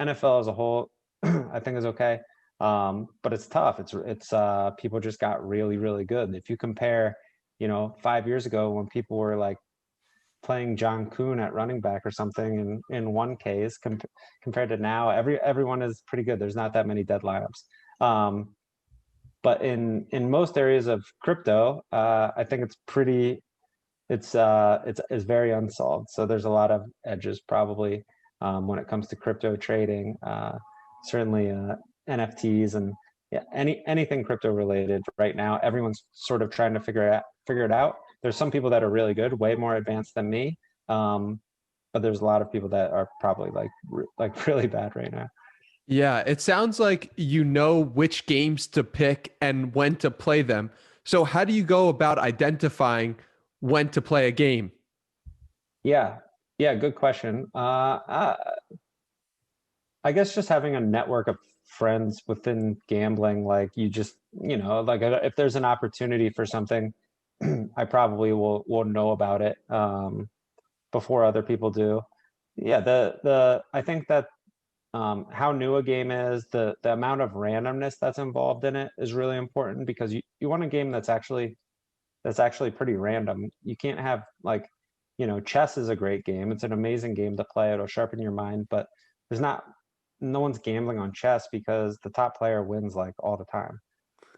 NFL as a whole, I think is okay. But it's tough. It's people just got really, really good. If you compare, 5 years ago when people were like playing John Kuhn at running back or something in one case compared to now, everyone is pretty good. There's not that many dead lineups. But in most areas of crypto, I think it's very unsolved. So there's a lot of edges probably when it comes to crypto trading. Certainly NFTs and yeah, anything crypto related right now. Everyone's sort of trying to figure it out. There's some people that are really good, way more advanced than me. But there's a lot of people that are probably like really bad right now. Yeah, it sounds like you know which games to pick and when to play them. So how do you go about identifying when to play a game? Yeah, yeah, good question. I guess just having a network of friends within gambling, like you just, like if there's an opportunity for something, I probably will know about it before other people do. Yeah, the I think that how new a game is, the amount of randomness that's involved in it is really important because you want a game that's actually pretty random. You can't have like, chess is a great game. It's an amazing game to play. It'll sharpen your mind, but there's not no one's gambling on chess because the top player wins like all the time.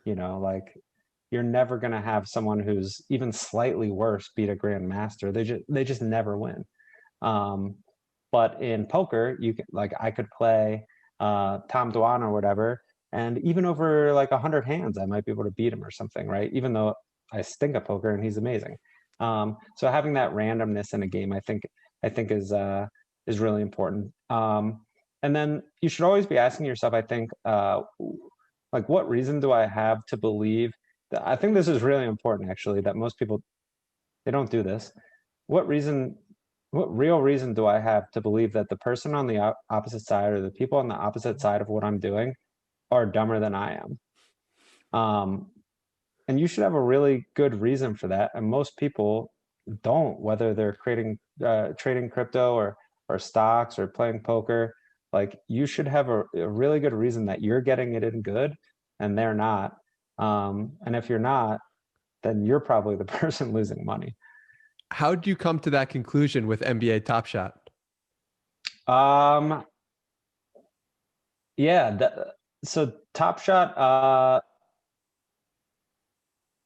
Like you're never gonna have someone who's even slightly worse beat a grandmaster. They just never win. Um, but in poker, you can like I could play Tom Dwan or whatever, and even over like 100 hands, I might be able to beat him or something, right? Even though I stink at poker and he's amazing. So having that randomness in a game, I think is really important. And then you should always be asking yourself, I think, like what reason do I have to believe that? I think this is really important, actually, that most people they don't do this. What reason, what real reason do I have to believe that the person on the opposite side or the people on the opposite side of what I'm doing are dumber than I am? Um, and you should have a really good reason for that. And most people don't, whether they're trading crypto or stocks or playing poker. Like you should have a really good reason that you're getting it in good and they're not. And if you're not, then you're probably the person losing money. How did you come to that conclusion with NBA Top Shot? Um, yeah. So Top Shot,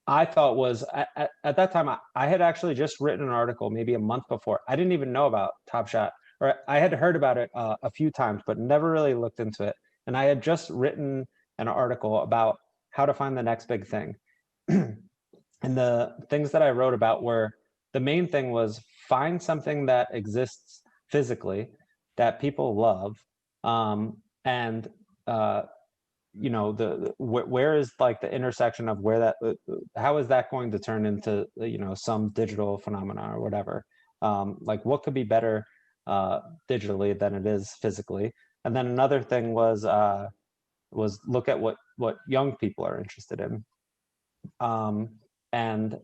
I thought was at that time I had actually just written an article maybe a month before. I didn't even know about Top Shot, or I had heard about it a few times, but never really looked into it. And I had just written an article about how to find the next big thing. And the things that I wrote about were the main thing was find something that exists physically that people love, and where is like the intersection of where that how is that going to turn into some digital phenomena or whatever, like what could be better digitally than it is physically. And then another thing was look at what young people are interested in, um, and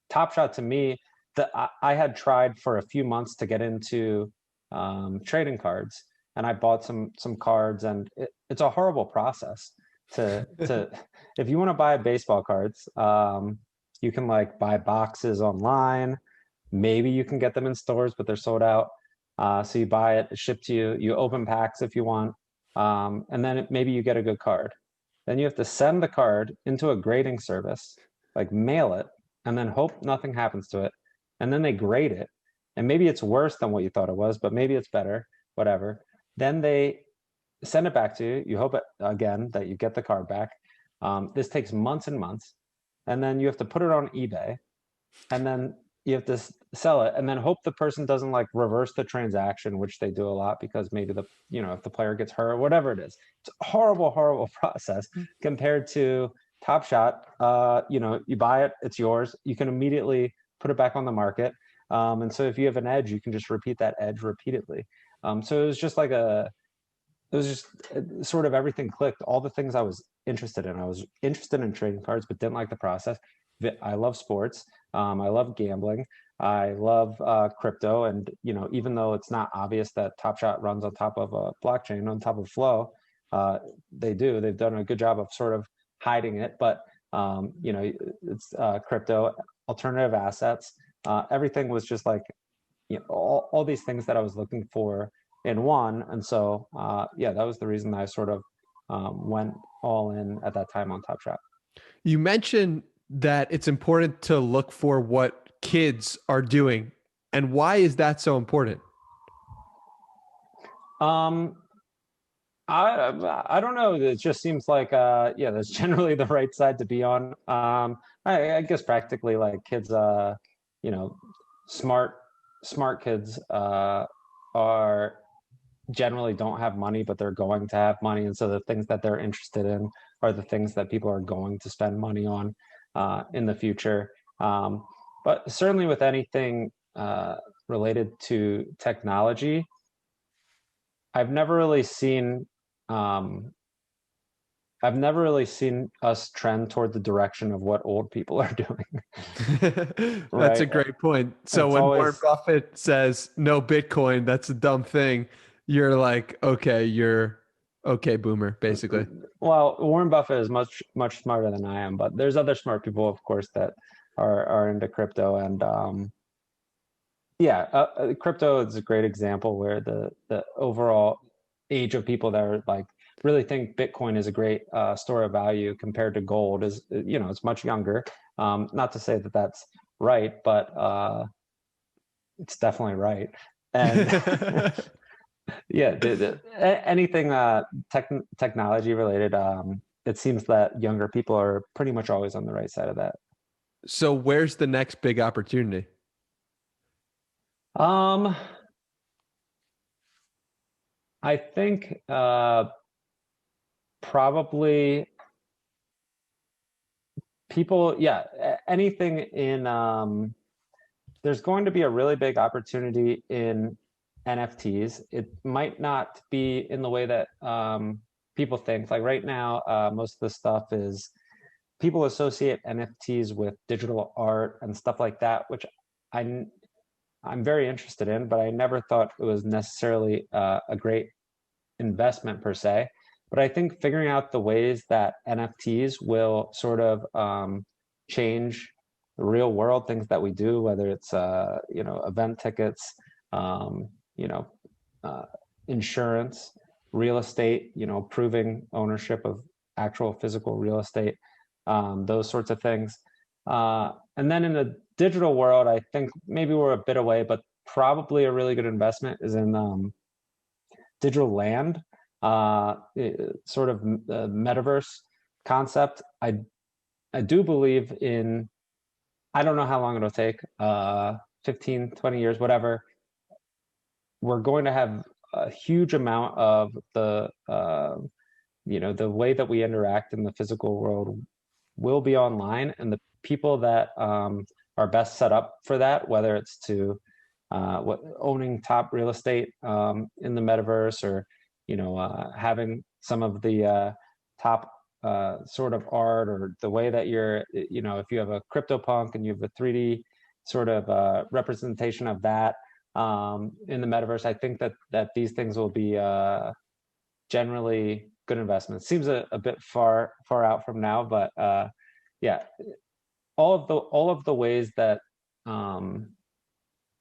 Top Shot to me, that I had tried for a few months to get into trading cards, and I bought some cards, and it's a horrible process to if you want to buy baseball cards, you can like buy boxes online. Maybe you can get them in stores, but they're sold out. So you buy it, it's shipped to you. You open packs if you want, and then maybe you get a good card. Then you have to send the card into a grading service, like mail it, and then hope nothing happens to it. And then they grade it. And maybe it's worse than what you thought it was, but maybe it's better, whatever. Then they send it back to you. You hope again that you get the card back. This takes months and months. And then you have to put it on eBay. And then you have to sell it and then hope the person doesn't like reverse the transaction, which they do a lot because maybe the, if the player gets hurt or whatever it is. It's a horrible, horrible process compared to Top Shot. You buy it, it's yours. You can immediately put it back on the market. And so if you have an edge, you can just repeat that edge repeatedly. So it was just sort of everything clicked. All the things I was interested in. I was interested in trading cards, but didn't like the process. I love sports. I love gambling. I love crypto. And, even though it's not obvious that Top Shot runs on top of a blockchain, on top of Flow, they've done a good job of sort of hiding it. But, it's crypto, alternative assets. Everything was just like, all these things that I was looking for in one. And so, that was the reason I sort of went all in at that time on Top Shot. You mentioned that it's important to look for what kids are doing. And why is that so important? I don't know. It just seems like that's generally the right side to be on. I guess practically like kids, smart kids are generally don't have money, but they're going to have money, and so the things that they're interested in are the things that people are going to spend money on in the future. But certainly with anything related to technology, I've never really seen us trend toward the direction of what old people are doing. That's a Right? great point. So It's when Warren always Buffett says no Bitcoin, that's a dumb thing. You're like, okay, you're okay, boomer, basically. well, Warren Buffett is much much smarter than I am, but there's other smart people, of course, that are into crypto, and crypto is a great example where the overall age of people that are like really think Bitcoin is a great store of value compared to gold is, it's much younger. Not to say that that's right, but it's definitely right. And anything technology related, it seems that younger people are pretty much always on the right side of that. So where's the next big opportunity? I think probably people, anything in there's going to be a really big opportunity in NFTs. It might not be in the way that people think. Like right now, most of the stuff is people associate NFTs with digital art and stuff like that, which I'm very interested in, but I never thought it was necessarily a great investment per se. But I think figuring out the ways that NFTs will sort of change the real world things that we do, whether it's event tickets, insurance, real estate, proving ownership of actual physical real estate, those sorts of things. And then in the digital world, I think maybe we're a bit away, but probably a really good investment is in digital land, sort of metaverse concept. I do believe in, I don't know how long it'll take, 15, 20 years, whatever. We're going to have a huge amount of the way that we interact in the physical world will be online, and the people that are best set up for that, whether it's to owning top real estate in the metaverse, or having some of the top sort of art, or the way that you're, if you have a CryptoPunk and you have a 3D sort of representation of that in the metaverse, I think that these things will be generally good investments. Seems a bit far out from now, but all of the ways that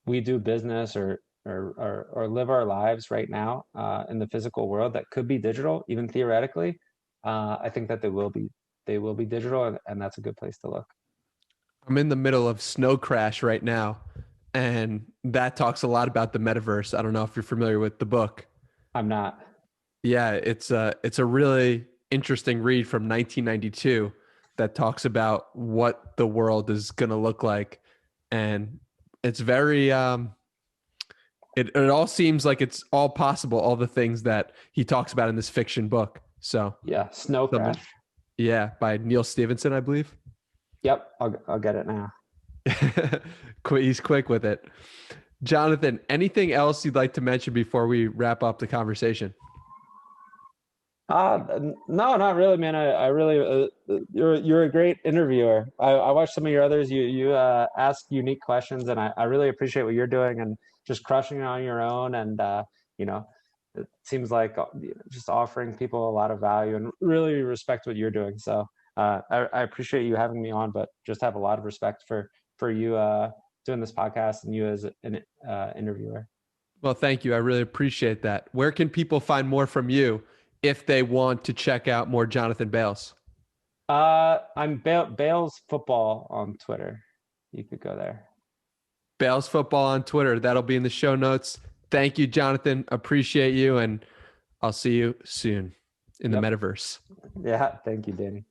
we do business or live our lives right now in the physical world that could be digital, even theoretically, I think that they will be digital, and that's a good place to look. I'm in the middle of Snow Crash right now, and that talks a lot about the metaverse. I don't know if you're familiar with the book. I'm not. Yeah, it's a really interesting read from 1992 that talks about what the world is going to look like. And It's very it all seems like it's all possible, all the things that he talks about in this fiction book. So Yeah, Snow something, Crash. yeah, by Neil Stevenson, I believe. Yep, I'll get it now. He's quick with it. Jonathan, anything else you'd like to mention before we wrap up the conversation? No, not really, man. I really, you're a great interviewer. I watched some of your others. You ask unique questions, and I really appreciate what you're doing and just crushing it on your own. And you know, it seems like just offering people a lot of value and really respect what you're doing. So I appreciate you having me on, but just have a lot of respect for you doing this podcast and you as an interviewer. Well, thank you. I really appreciate that. Where can people find more from you if they want to check out more Jonathan Bales? I'm Bales Football on Twitter. You could go there. Bales Football on Twitter. That'll be in the show notes. Thank you, Jonathan. Appreciate you. And I'll see you soon in the Yep. metaverse. Yeah. Thank you, Danny.